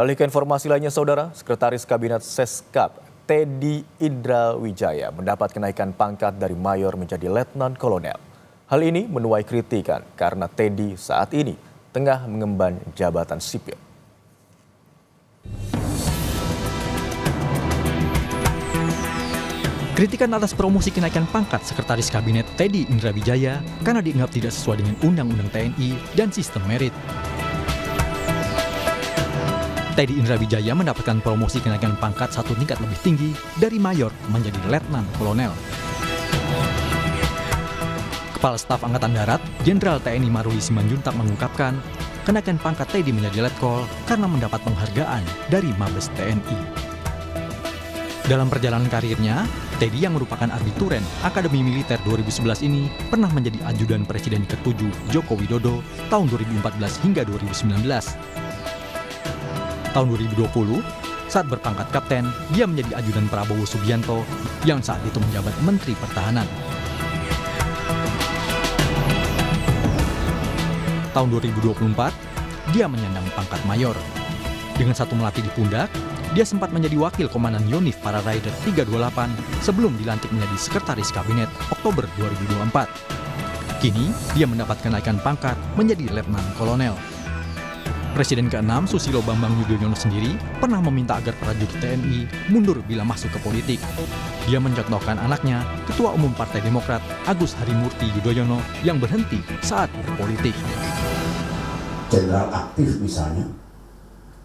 Alih ke informasi lainnya, Saudara, Sekretaris Kabinet Seskap, Teddy Indrawijaya, mendapat kenaikan pangkat dari mayor menjadi letnan kolonel. Hal ini menuai kritikan karena Teddy saat ini tengah mengemban jabatan sipil. Kritikan atas promosi kenaikan pangkat Sekretaris Kabinet Teddy Indrawijaya karena dianggap tidak sesuai dengan Undang-Undang TNI dan sistem merit. Teddy Indrawijaya mendapatkan promosi kenaikan pangkat satu tingkat lebih tinggi dari mayor menjadi letnan kolonel. Kepala Staf Angkatan Darat, Jenderal TNI Maruli Simanjuntak mengungkapkan, kenaikan pangkat Teddy menjadi letkol karena mendapat penghargaan dari Mabes TNI. Dalam perjalanan karirnya, Teddy yang merupakan Arbituren Akademi Militer 2011 ini pernah menjadi ajudan Presiden ke-7 Joko Widodo tahun 2014 hingga 2019. Tahun 2020, saat berpangkat kapten, dia menjadi ajudan Prabowo Subianto yang saat itu menjabat Menteri Pertahanan. Tahun 2024, dia menyandang pangkat mayor. Dengan satu melati di pundak, dia sempat menjadi wakil komandan Yonif Para Rider 328 sebelum dilantik menjadi Sekretaris Kabinet Oktober 2024. Kini, dia mendapat kenaikan pangkat menjadi letnan kolonel. Presiden ke-6 Susilo Bambang Yudhoyono sendiri pernah meminta agar prajurit TNI mundur bila masuk ke politik. Dia mencontohkan anaknya, Ketua Umum Partai Demokrat Agus Harimurti Yudhoyono yang berhenti saat berpolitik. Jenderal aktif misalnya,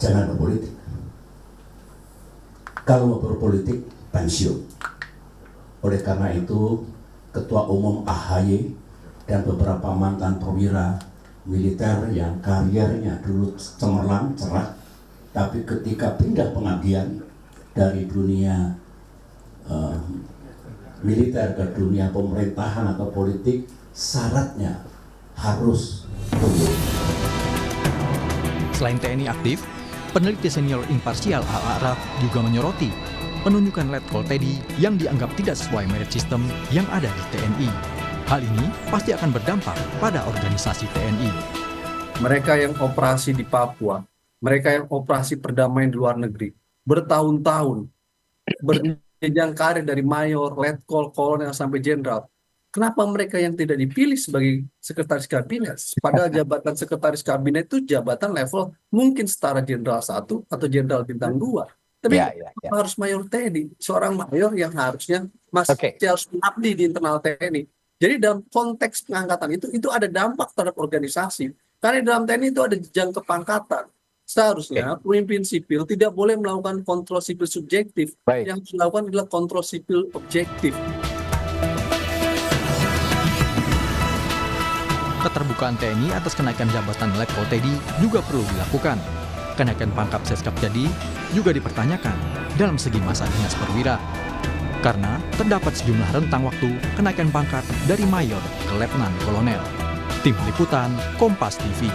jangan berpolitik. Kalau mau berpolitik, pensiun. Oleh karena itu, Ketua Umum AHY dan beberapa mantan perwira militer yang karirnya dulu cemerlang, cerah, tapi ketika pindah pengabdian dari dunia militer ke dunia pemerintahan atau politik, syaratnya harus tunduk. Selain TNI aktif, peneliti senior imparsial Al-A'raf juga menyoroti penunjukan letkol Teddy yang dianggap tidak sesuai merit system yang ada di TNI. Hal ini pasti akan berdampak pada organisasi TNI. Mereka yang operasi di Papua, mereka yang operasi perdamaian di luar negeri, bertahun-tahun, berjenjang karir dari mayor, letkol, kolonel, sampai jenderal. Kenapa mereka yang tidak dipilih sebagai sekretaris kabinet? Padahal jabatan sekretaris kabinet itu jabatan level mungkin setara jenderal 1 atau jenderal bintang 2. Tapi harus mayor TNI, seorang mayor yang harusnya masih harus mengabdi di internal TNI. Jadi dalam konteks pengangkatan itu ada dampak terhadap organisasi. Karena di dalam TNI itu ada jenjang kepangkatan. Seharusnya pemimpin sipil tidak boleh melakukan kontrol sipil subjektif. Yang dilakukan adalah kontrol sipil objektif. Keterbukaan TNI atas kenaikan jabatan letkol Teddy juga perlu dilakukan. Kenaikan pangkat Seskap Teddy juga dipertanyakan dalam segi masa dinas perwira. Karena terdapat sejumlah rentang waktu kenaikan pangkat dari mayor ke letnan kolonel. Tim Liputan, Kompas TV.